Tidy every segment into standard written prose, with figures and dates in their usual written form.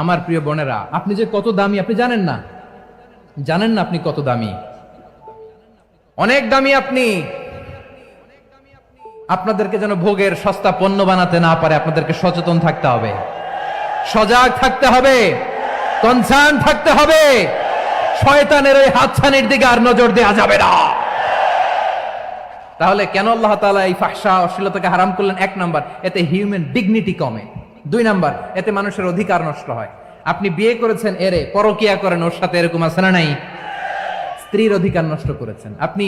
আমার প্রিয় বোনেরা, আপনি যে কত দামি আপনি জানেন না, জানেন না আপনি কত দামি, অনেক দামি আপনি। আপনাদেরকে যেন ভোগের সস্তা পণ্য বানাতে না পারে আপনাদেরকে সচেতন থাকতে হবে, সজাগ থাকতে হবে, কনসার্ন থাকতে হবে। শয়তানের ওই হাতছানির দিকে আর নজর দেওয়া যাবে না। তাহলে কেন আল্লাহ তাআলা এই ফাহশা অশ্লীলতাকে হারাম করলেন? এক নাম্বার, এতে হিউম্যান ডিগনিটি কমে। দুই নাম্বার, এতে মানুষের অধিকার নষ্ট হয়। আপনি বিয়ে করেছেন এরে, পরকিয়া করেন ওর সাথে, এরকম আছে না নাই? স্ত্রীর অধিকার নষ্ট করেছেন। আপনি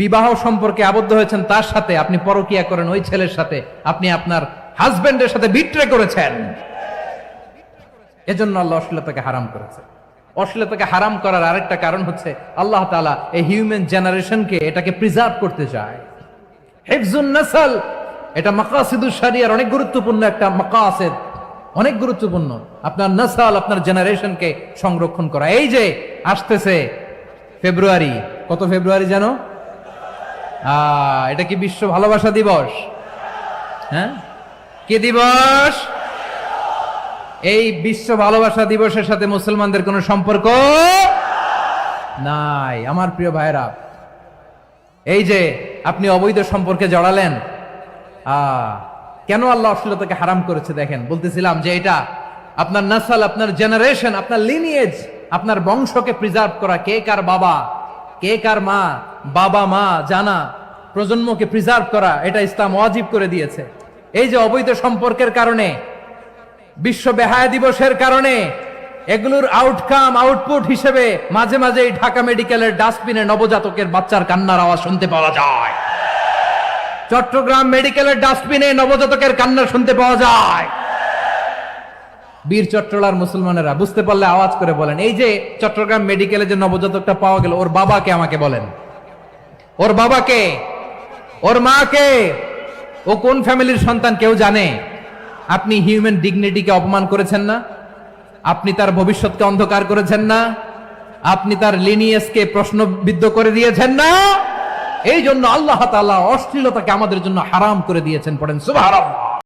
বিবাহ সম্পর্কে আবদ্ধ হয়েছেন তার সাথে, আপনি পরকিয়া করেন ওই ছেলের সাথে, আপনি আপনার হাজবেন্ডের সাথে বিট্রে করেছেন। এজন্য আল্লাহ অশ্লীলতাকে হারাম করেছে। অশ্লীলতাকে হারাম করার আরেকটা কারণ হচ্ছে আল্লাহ তাআলা এই হিউম্যান জেনারেশনকে এটাকে প্রিজার্ভ করতে চায়। হিফজুন নাসল, এটা মাকাসিদুশ শরিয়ার অনেক গুরুত্বপূর্ণ একটা মাকাসিদ, অনেক গুরুত্বপূর্ণ। আপনার নাসল, আপনার জেনারেশনকে সংরক্ষণ করা। এই যে আসতেছে ফেব্রুয়ারি, কত ফেব্রুয়ারি জানো? এটা কি বিশ্ব ভালোবাসা দিবস? হ্যাঁ, কি দিবস? এই বিশ্ব ভালোবাসা দিবসের সাথে মুসলমানদের কোনো সম্পর্ক নাই। আমার প্রিয় ভাইরা, এই যে আপনি অবৈধ সম্পর্কে জড়ালেন, কেন আল্লাহ অশ্লীলতাকে হারাম করেছে দেখেন। বলতেছিলাম যে এটা আপনার নাসল, আপনার জেনারেশন, আপনার লিনিয়েজ, আপনার বংশকে প্রিজার্ভ করা। কে কার বাবা, কে কার মা, বাবা মা জানা, প্রজন্মকে প্রিজার্ভ করা, এটা ইসলাম ওয়াজিব করে দিয়েছে। এই যে অবৈধ সম্পর্কের কারণে, বিশ্ব বেহায়া দিবসের কারণে, এগুলোর আউটকাম, আউটপুট হিসেবে মাঝে মাঝে এই ঢাকা মেডিকেলের ডাস্টবিনে নবজাতকের বাচ্চার কান্নার আওয়াজ শুনতে পাওয়া যায়। চট্টগ্রাম মেডিকেলের ডাস্টবিনে নবজাতকের কান্না শুনতে পাওয়া যায়। বীর চট্টলার মুসলমানেরা বুঝতে পারলে আওয়াজ করে বলেন, এই যে চট্টগ্রাম মেডিকেলে যে নবজাতকটা পাওয়া গেল, ওর বাবাকে আমাকে বলেন, ওর বাবাকে, ওর মাকে, ও কোন ফ্যামিলির সন্তান কেউ জানে? আপনি হিউম্যান ডিগনিটিকে অপমান করেছেন না? আপনি তার ভবিষ্যৎকে অন্ধকার করেছেন না? আপনি তার লিনিয়েজকে প্রশ্নবিদ্ধ করে দিয়েছেন না? এই জন্য আল্লাহ তাআলা অশ্লীলতাকে আমাদের জন্য হারাম করে দিয়েছেন। পড়েন সুবহানাল্লাহ।